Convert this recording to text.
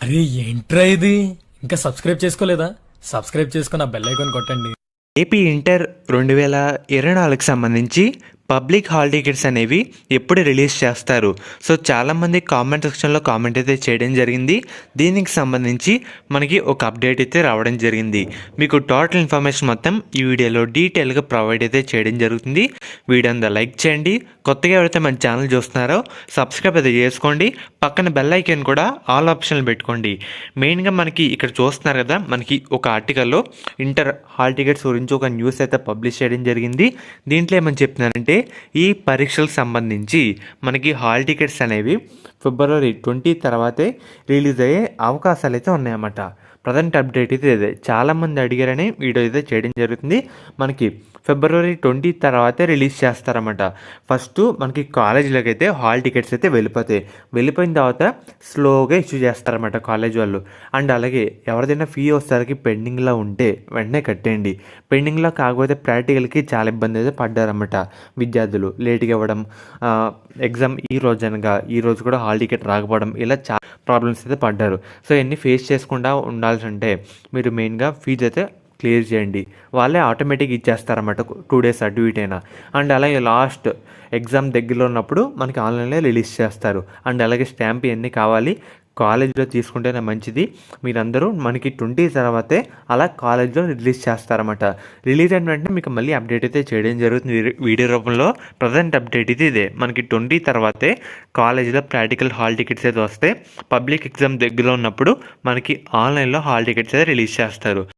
అరే ఏంట్రా ఇది? ఇంకా సబ్స్క్రైబ్ చేసుకోలేదా? సబ్స్క్రైబ్ చేసుకుని ఆ బెల్ ఐకాన్ కొట్టండి. ఏపీ ఇంటర్ 2024కి సంబంధించి పబ్లిక్ హాల్ టికెట్స్ అనేవి ఎప్పుడు రిలీజ్ చేస్తారు? సో చాలామంది కామెంట్ సెక్షన్లో కామెంట్ అయితే చేయడం జరిగింది. దీనికి సంబంధించి మనకి ఒక అప్డేట్ అయితే రావడం జరిగింది. మీకు టోటల్ ఇన్ఫర్మేషన్ మొత్తం ఈ వీడియోలో డీటెయిల్గా ప్రొవైడ్ అయితే చేయడం జరుగుతుంది. వీడియో అంతా లైక్ చేయండి. కొత్తగా ఎవరైతే మన ఛానల్ చూస్తున్నారో సబ్స్క్రైబ్ అయితే చేసుకోండి. పక్కన బెల్ ఐకాన్ కూడా ఆల్ ఆప్షన్లు పెట్టుకోండి. మెయిన్గా మనకి ఇక్కడ చూస్తున్నారు కదా, మనకి ఒక ఆర్టికల్లో ఇంటర్ హాల్ టికెట్స్ గురించి ఒక న్యూస్ అయితే పబ్లిష్ చేయడం జరిగింది. దీంట్లో ఏమని చెప్తున్నారంటే, ఈ పరీక్షలకు సంబంధించి మనకి హాల్ టికెట్స్ అనేవి ఫిబ్రవరి 20 తర్వాతే రిలీజ్ అయ్యే అవకాశాలు అయితే ఉన్నాయన్నమాట. ప్రజెంట్ అప్డేట్ అయితే ఇదే. చాలామంది అడిగారని వీడియో అయితే చేయడం జరుగుతుంది. మనకి ఫిబ్రవరి 20 తర్వాతే రిలీజ్ చేస్తారన్నమాట. ఫస్ట్ మనకి కాలేజీలోకి అయితే హాల్ టికెట్స్ అయితే వెళ్ళిపోయిన తర్వాత స్లోగా ఇష్యూ చేస్తారన్నమాట కాలేజ్ వాళ్ళు. అండ్ అలాగే ఎవరిదైనా ఫీ వచ్చేసరికి పెండింగ్లో ఉంటే వెంటనే కట్టేయండి. పెండింగ్లో కాకపోతే ప్రాక్టికల్కి చాలా ఇబ్బంది అయితే పడ్డారన్నమాట విద్యార్థులు. లేట్గా ఇవ్వడం, ఎగ్జామ్ ఈ రోజు అనగా ఈ రోజు కూడా హాల్ టికెట్ రాకపోవడం, ఇలా చాలా ప్రాబ్లమ్స్ అయితే పడ్డారు. సో ఇవన్నీ ఫేస్ చేసుకుంటూ ఉండాల్సి ఉంటే మీరు మెయిన్గా ఫీజు అయితే క్లియర్ చేయండి. వాళ్ళే ఆటోమేటిక్ ఇచ్చేస్తారన్నమాట 2 days అటు ఇటు అయినా. అండ్ అలాగే లాస్ట్ ఎగ్జామ్ దగ్గరలో ఉన్నప్పుడు మనకి ఆన్లైన్లో రిలీజ్ చేస్తారు. అండ్ అలాగే స్టాంప్ ఇవన్నీ కావాలి, కాలేజీలో తీసుకుంటేనే మంచిది. మీరందరూ మనకి 20 తర్వాతే అలా కాలేజ్లో రిలీజ్ చేస్తారన్నమాట. రిలీజ్ అయిన వెంటనే మీకు మళ్ళీ అప్డేట్ అయితే చేయడం జరుగుతుంది వీడియో రూపంలో. ప్రజెంట్ అప్డేట్ ఇది ఇదే. మనకి 20 తర్వాతే కాలేజీలో ప్రాక్టికల్ హాల్ టికెట్స్ అయితే వస్తే, పబ్లిక్ ఎగ్జామ్ దగ్గరలో ఉన్నప్పుడు మనకి ఆన్లైన్లో హాల్ టికెట్స్ అయితే రిలీజ్ చేస్తారు.